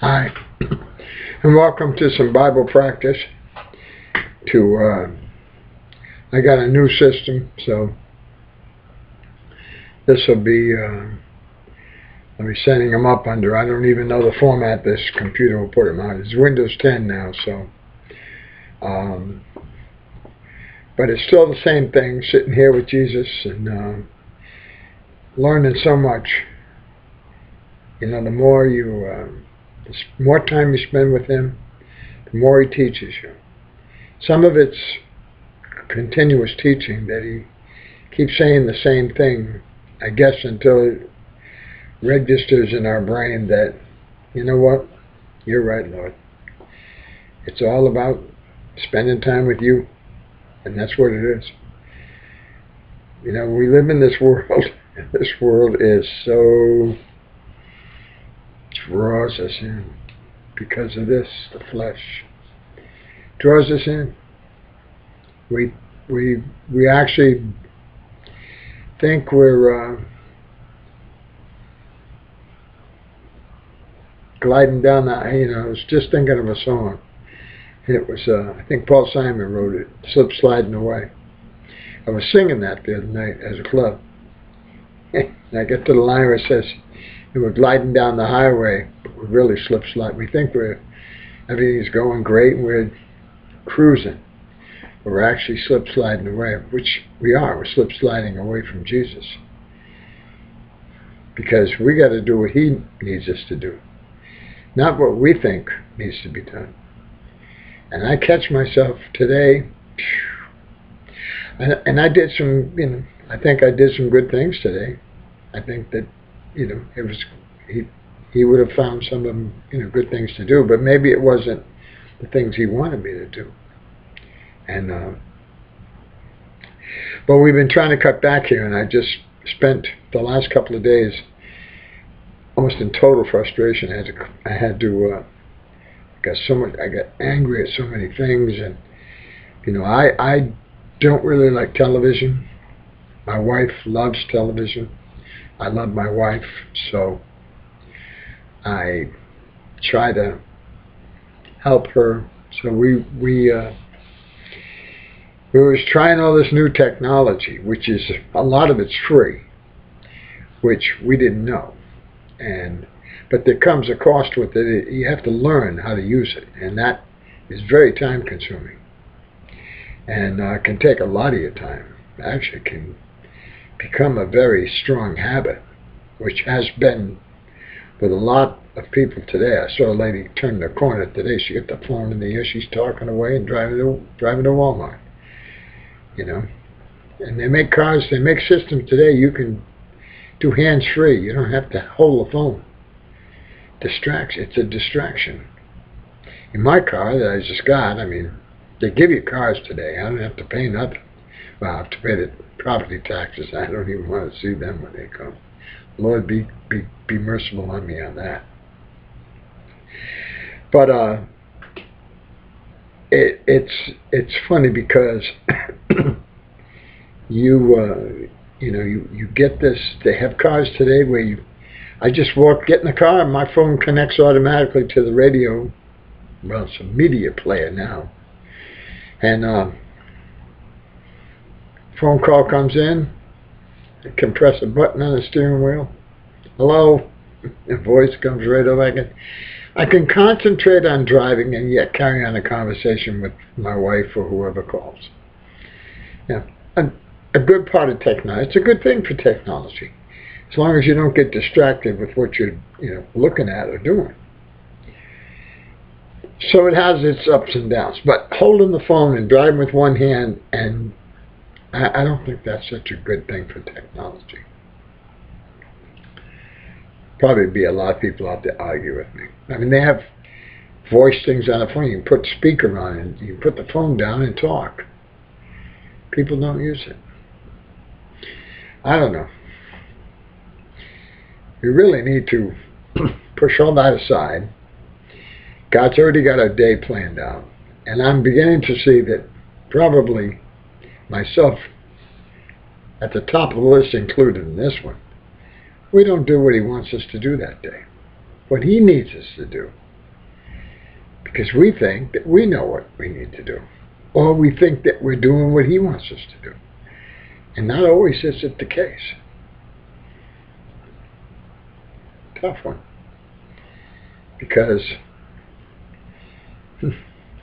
Hi, and welcome to some Bible practice. I got a new system, so this will be, I'll be setting them up under, I don't even know the format this computer will put them on. It's Windows 10 now, so, but it's still the same thing, sitting here with Jesus and learning so much. You know, the more time you spend with Him, the more He teaches you. Some of it's continuous teaching that He keeps saying the same thing, I guess, until it registers in our brain that, you know what, you're right, Lord. It's all about spending time with You, and that's what it is. You know, we live in this world, and this world is so draws us in because of this, the flesh draws us in. We actually think we're gliding down that. You know, I was just thinking of a song. It was I think Paul Simon wrote it, "Slip Sliding Away." I was singing that the other night as a club, and I get to the line where it says, "We're gliding down the highway, but we're really slip sliding. We think everything's going great and we're cruising. We're actually slip sliding away," which we are. We're slip sliding away from Jesus because we got to do what He needs us to do, not what we think needs to be done. And I catch myself today, and I did some, I think I did some good things today. I think that, it was he would have found some of them, good things to do, but maybe it wasn't the things He wanted me to do. And but we've been trying to cut back here, and I just spent the last couple of days almost in total frustration. I got angry at so many things, and I don't really like television. My wife loves television. I love my wife, so I try to help her. So we was trying all this new technology, which is, a lot of it's free, which we didn't know. But there comes a cost with it. You have to learn how to use it, and that is very time consuming. And can take a lot of your time. Actually can become a very strong habit, which has been with a lot of people today. I saw a lady turn the corner today. She got the phone in the ear. She's talking away and driving to Walmart. And they make cars, they make systems today. You can do hands-free. You don't have to hold the phone. It's a distraction. In my car that I just got, they give you cars today. I don't have to pay nothing. Well, I have to pay the property taxes. I don't even want to see them when they come. Lord, be merciful on me on that. But it's funny because you get this. They have cars today where I just get in the car and my phone connects automatically to the radio. Well, it's a media player now, and phone call comes in. I can press a button on the steering wheel. Hello, the voice comes right over. I can concentrate on driving and yet carry on a conversation with my wife or whoever calls. Yeah, a good part of technology. It's a good thing for technology, as long as you don't get distracted with what you're looking at or doing. So it has its ups and downs. But holding the phone and driving with one hand, and I don't think that's such a good thing for technology. Probably be a lot of people out there argue with me. They have voice things on the phone. You can put speaker on and you can put the phone down and talk. People don't use it. I don't know. We really need to push all that aside. God's already got our day planned out. And I'm beginning to see that probably myself at the top of the list included in this one. We don't do what He wants us to do that day. What He needs us to do. Because we think that we know what we need to do. Or we think that we're doing what he wants us to do. And not always is it the case. Tough one. Because,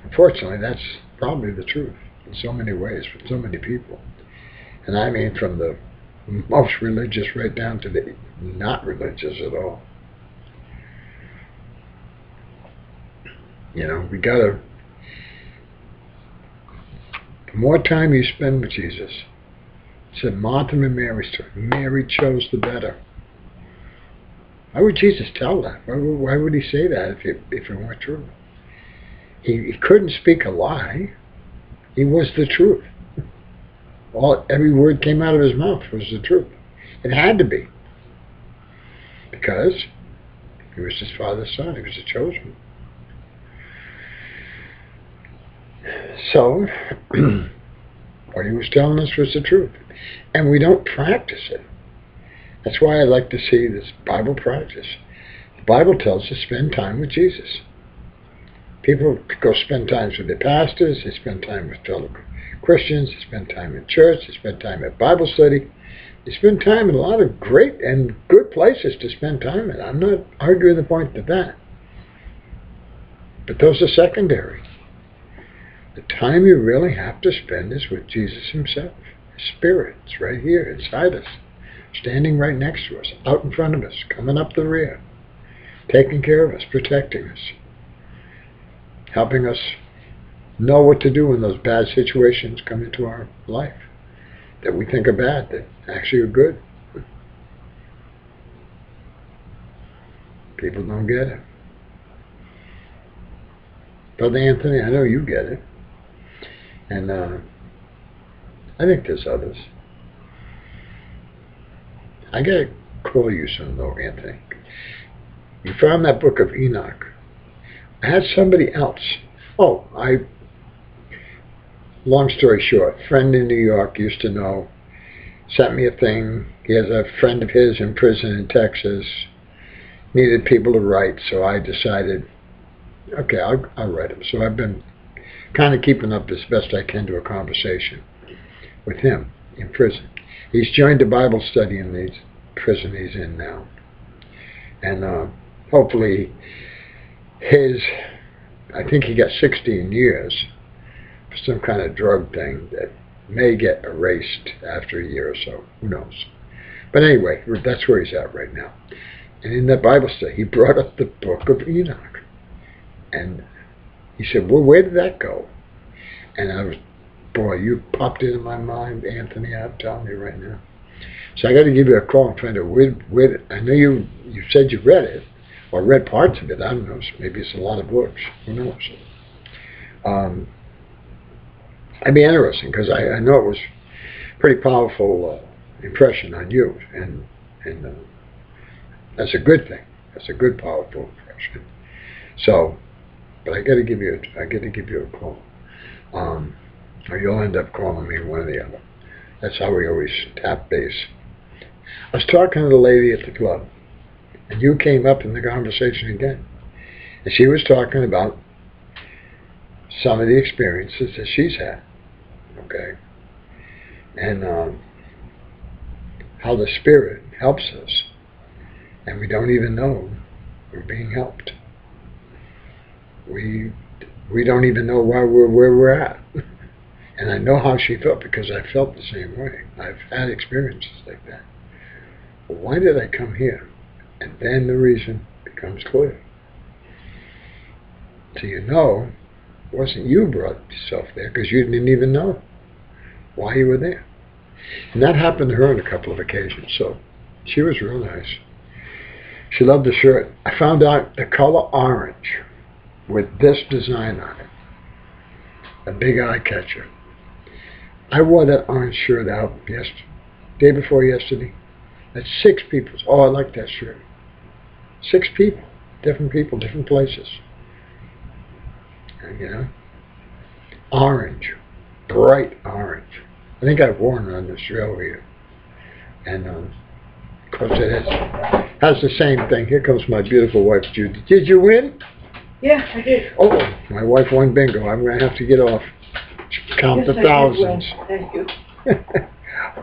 unfortunately, that's probably the truth in so many ways for so many people. And I mean from the most religious right down to the not religious at all. You know, we gotta, the more time you spend with Jesus, it said Martha and Mary's story, Mary chose the better. Why would Jesus tell that? Why would he say that if it weren't true? He couldn't speak a lie. He was the truth. Every word came out of his mouth was the truth. It had to be. Because he was his Father's son. He was the chosen. So, what he was telling us was the truth. And we don't practice it. That's why I like to see this Bible practice. The Bible tells us to spend time with Jesus. People go spend time with their pastors, they spend time with fellow Christians, they spend time in church, they spend time at Bible study, they spend time in a lot of great and good places to spend time in. I'm not arguing the point of that. But those are secondary. The time you really have to spend is with Jesus himself. His Spirit is right here inside us, standing right next to us, out in front of us, coming up the rear, taking care of us, protecting us, helping us know what to do when those bad situations come into our life that we think are bad, that actually are good. People don't get it. Brother Anthony, I know you get it. And I think there's others. I gotta call you soon though, Anthony. You found that book of Enoch. I had somebody else. Long story short, friend in New York used to know, sent me a thing. He has a friend of his in prison in Texas, needed people to write, so I decided, okay, I'll write him. So I've been kind of keeping up as best I can to a conversation with him in prison. He's joined a Bible study in the prison he's in now. And hopefully I think he got 16 years for some kind of drug thing that may get erased after a year or so. Who knows? But anyway, that's where he's at right now. And in that Bible study, he brought up the book of Enoch. And he said, well, where did that go? And I was, boy, you popped into my mind, Anthony, I'm telling you right now. So I got to give you a call and find out where I know you said you read it, or read parts of it. I don't know. Maybe it's a lot of books. Who knows? It'd be interesting because I know it was a pretty powerful impression on you, and that's a good thing. That's a good, powerful impression. So, but I got to give you a call, or you'll end up calling me, one or the other. That's how we always tap base. I was talking to the lady at the club, and you came up in the conversation again, and she was talking about some of the experiences that she's had, okay, and how the Spirit helps us, and we don't even know we're being helped. We don't even know why we're where we're at. And I know how she felt because I felt the same way. I've had experiences like that. Well, why did I come here? And then the reason becomes clear. So you know, it wasn't you brought yourself there because you didn't even know why you were there. And that happened to her on a couple of occasions. So she was real nice. She loved the shirt. I found out the color orange with this design on it. A big eye catcher. I wore that orange shirt out day before yesterday. That's 6 people. Oh, I like that shirt. 6 people, different places. And, you know, orange, bright orange. I think I've worn it on the show here. And of course it has the same thing. Here comes my beautiful wife, Judy. Did you win? Yeah, I did. Oh, my wife won bingo. I'm going to have to get off. Count Yes, the I did thousands. win. Thank you.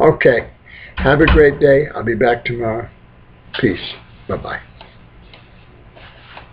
Okay. Have a great day. I'll be back tomorrow. Peace. Bye-bye.